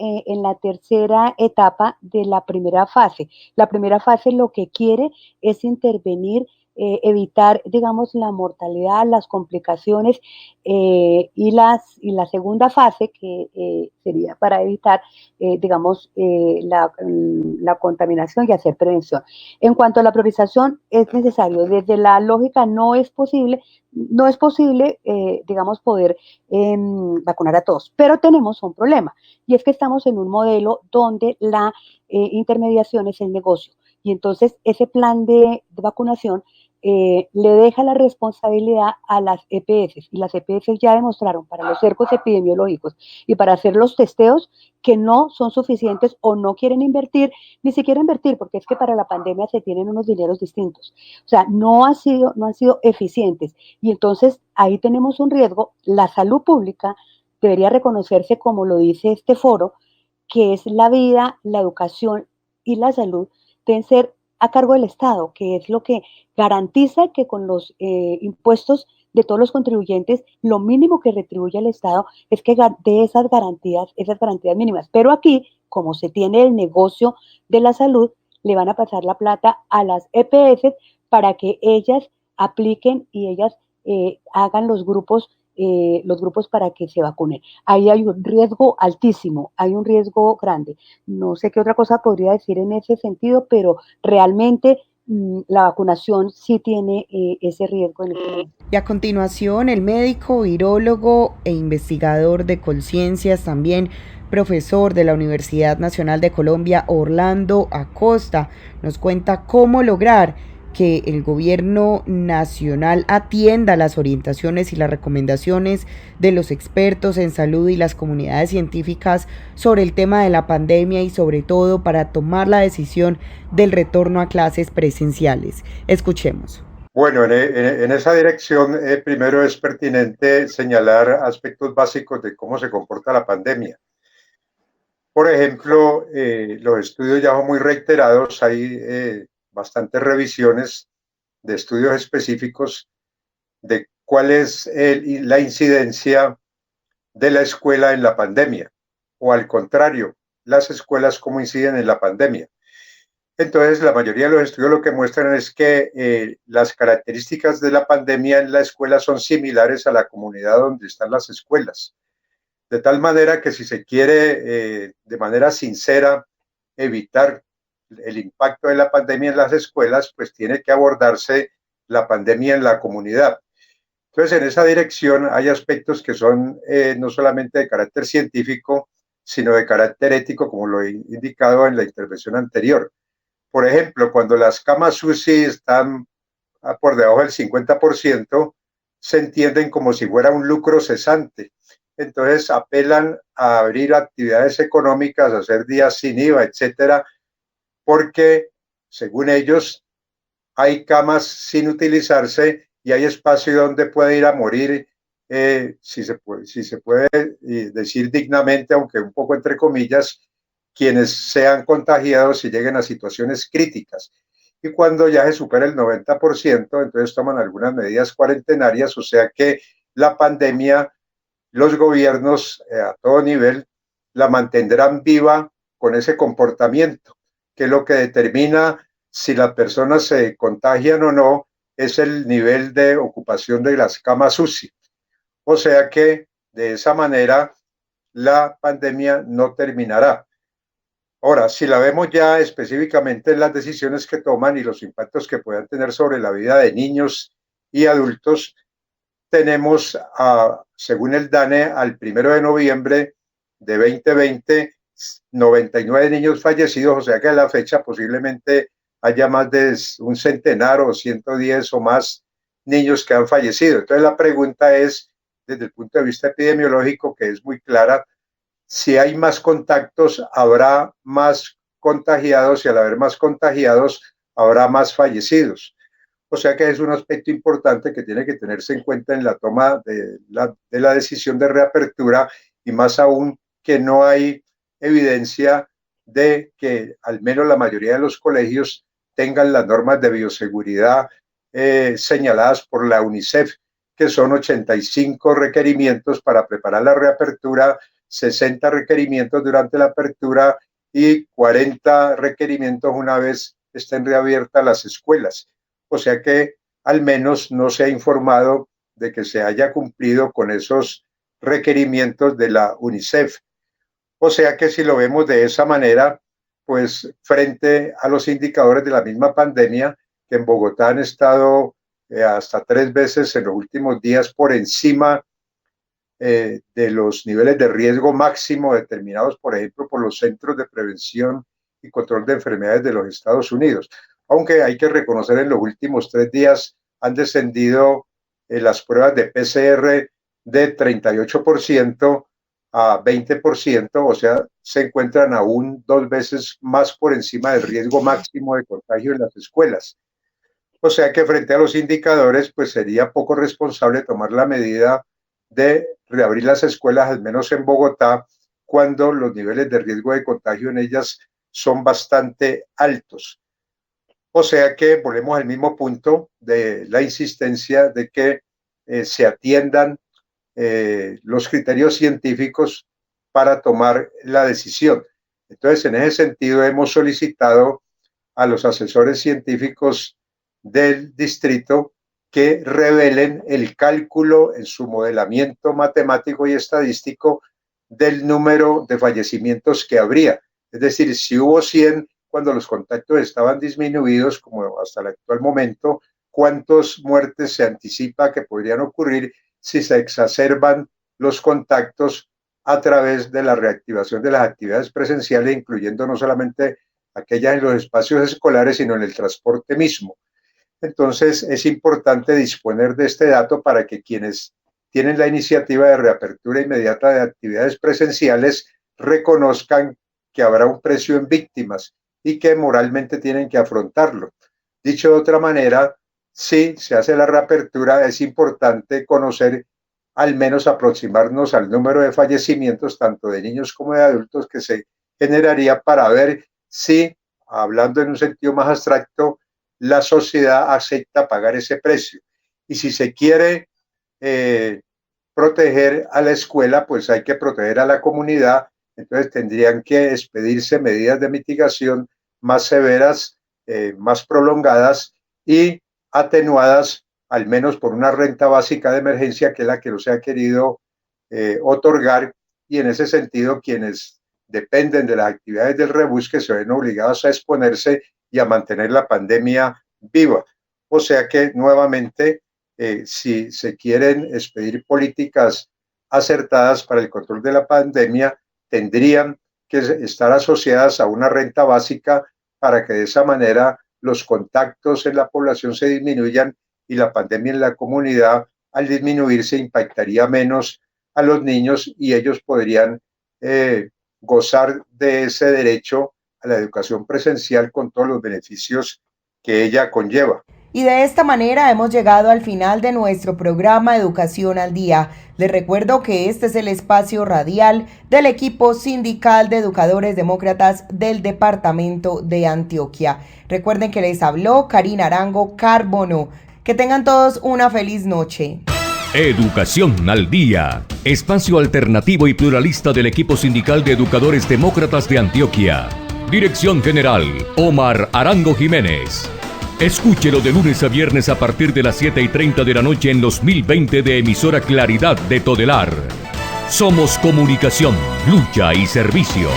etapa de la primera fase. La primera fase lo que quiere es intervenir, evitar, digamos, la mortalidad, las complicaciones, y la segunda fase, que sería para evitar, digamos, la contaminación y hacer prevención. En cuanto a la priorización, es necesario, desde la lógica no es posible, digamos, poder vacunar a todos, pero tenemos un problema, y es que estamos en un modelo donde la intermediación es el negocio, y entonces ese plan de vacunación le deja la responsabilidad a las EPS, y las EPS ya demostraron para los cercos epidemiológicos y para hacer los testeos que no son suficientes, o no quieren invertir, ni siquiera invertir, porque es que para la pandemia se tienen unos dineros distintos. O sea, no han sido eficientes, y entonces ahí tenemos un riesgo. La salud pública debería reconocerse, como lo dice este foro, que es la vida, la educación y la salud deben ser a cargo del Estado, que es lo que garantiza que con los impuestos de todos los contribuyentes, lo mínimo que retribuye el Estado es que dé esas garantías mínimas. Pero aquí, como se tiene el negocio de la salud, le van a pasar la plata a las EPS para que ellas apliquen y ellas hagan los grupos para que se vacunen. Ahí hay un riesgo altísimo, hay un riesgo grande. No sé qué otra cosa podría decir en ese sentido, pero realmente la vacunación sí tiene ese riesgo en este momento. Y a continuación, el médico, virólogo e investigador de conciencias, también profesor de la Universidad Nacional de Colombia, Orlando Acosta, nos cuenta cómo lograr que el gobierno nacional atienda las orientaciones y las recomendaciones de los expertos en salud y las comunidades científicas sobre el tema de la pandemia, y sobre todo para tomar la decisión del retorno a clases presenciales. Escuchemos. Bueno, en esa dirección, primero es pertinente señalar aspectos básicos de cómo se comporta la pandemia. Por ejemplo, los estudios ya son muy reiterados, hay bastantes revisiones de estudios específicos de cuál es la incidencia de la escuela en la pandemia, o al contrario, las escuelas cómo inciden en la pandemia. Entonces, la mayoría de los estudios lo que muestran es que las características de la pandemia en la escuela son similares a la comunidad donde están las escuelas. De tal manera que si se quiere de manera sincera evitar el impacto de la pandemia en las escuelas, pues tiene que abordarse la pandemia en la comunidad. Entonces, en esa dirección hay aspectos que son no solamente de carácter científico, sino de carácter ético, como lo he indicado en la intervención anterior. Por ejemplo, cuando las camas UCI están por debajo del 50%, se entienden como si fuera un lucro cesante. Entonces apelan a abrir actividades económicas, a hacer días sin IVA, etcétera, porque según ellos hay camas sin utilizarse y hay espacio donde puede ir a morir, si se puede decir dignamente, aunque un poco entre comillas, quienes sean contagiados y lleguen a situaciones críticas. Y cuando ya se supera el 90%, entonces toman algunas medidas cuarentenarias, o sea que la pandemia, los gobiernos a todo nivel la mantendrán viva con ese comportamiento, que lo que determina si las personas se contagian o no es el nivel de ocupación de las camas UCI. O sea que de esa manera la pandemia no terminará. Ahora, si la vemos ya específicamente en las decisiones que toman y los impactos que puedan tener sobre la vida de niños y adultos, tenemos, según el DANE, al 1 de noviembre de 2020, 99 niños fallecidos, o sea que a la fecha posiblemente haya más de un centenar o 110 o más niños que han fallecido. Entonces la pregunta es, desde el punto de vista epidemiológico, que es muy clara, si hay más contactos, habrá más contagiados y al haber más contagiados, habrá más fallecidos. O sea que es un aspecto importante que tiene que tenerse en cuenta en la toma de la decisión de reapertura, y más aún que no hay evidencia de que al menos la mayoría de los colegios tengan las normas de bioseguridad señaladas por la UNICEF, que son 85 requerimientos para preparar la reapertura, 60 requerimientos durante la apertura y 40 requerimientos una vez estén reabiertas las escuelas. O sea que al menos no se ha informado de que se haya cumplido con esos requerimientos de la UNICEF. O sea que si lo vemos de esa manera, pues frente a los indicadores de la misma pandemia, que en Bogotá han estado hasta 3 veces en los últimos días por encima de los niveles de riesgo máximo determinados, por ejemplo, por los Centros de Prevención y Control de Enfermedades de los Estados Unidos. Aunque hay que reconocer, en los últimos 3 días han descendido las pruebas de PCR de 38% a 20%, o sea, se encuentran aún 2 veces más por encima del riesgo máximo de contagio en las escuelas. O sea que frente a los indicadores, pues sería poco responsable tomar la medida de reabrir las escuelas, al menos en Bogotá, cuando los niveles de riesgo de contagio en ellas son bastante altos. O sea que volvemos al mismo punto de la insistencia de que se atiendan los criterios científicos para tomar la decisión. Entonces, en ese sentido, hemos solicitado a los asesores científicos del distrito que revelen el cálculo en su modelamiento matemático y estadístico del número de fallecimientos que habría. Es decir, si hubo 100 cuando los contactos estaban disminuidos, como hasta el actual momento, ¿cuántas muertes se anticipa que podrían ocurrir si se exacerban los contactos a través de la reactivación de las actividades presenciales, incluyendo no solamente aquellas en los espacios escolares, sino en el transporte mismo? Entonces, es importante disponer de este dato para que quienes tienen la iniciativa de reapertura inmediata de actividades presenciales reconozcan que habrá un precio en víctimas y que moralmente tienen que afrontarlo. Dicho de otra manera, si se hace la reapertura, es importante conocer, al menos aproximarnos al número de fallecimientos, tanto de niños como de adultos, que se generaría para ver si, hablando en un sentido más abstracto, la sociedad acepta pagar ese precio. Y si se quiere proteger a la escuela, pues hay que proteger a la comunidad. Entonces tendrían que expedirse medidas de mitigación más severas, más prolongadas y atenuadas, al menos por una renta básica de emergencia, que es la que no se ha querido otorgar, y en ese sentido quienes dependen de las actividades del rebusque se ven obligados a exponerse y a mantener la pandemia viva. O sea que nuevamente, si se quieren expedir políticas acertadas para el control de la pandemia, tendrían que estar asociadas a una renta básica para que de esa manera los contactos en la población se disminuyan y la pandemia en la comunidad, al disminuirse, impactaría menos a los niños y ellos podrían gozar de ese derecho a la educación presencial con todos los beneficios que ella conlleva. Y de esta manera hemos llegado al final de nuestro programa Educación al Día. Les recuerdo que este es el espacio radial del equipo sindical de educadores demócratas del departamento de Antioquia. Recuerden que les habló Karina Arango Carbono. Que tengan todos una feliz noche. Educación al Día, espacio alternativo y pluralista del equipo sindical de educadores demócratas de Antioquia. Dirección General, Omar Arango Jiménez. Escúchelo de lunes a viernes a partir de las 7:30 de la noche en los 1020 de emisora Claridad de Todelar. Somos comunicación, lucha y servicio.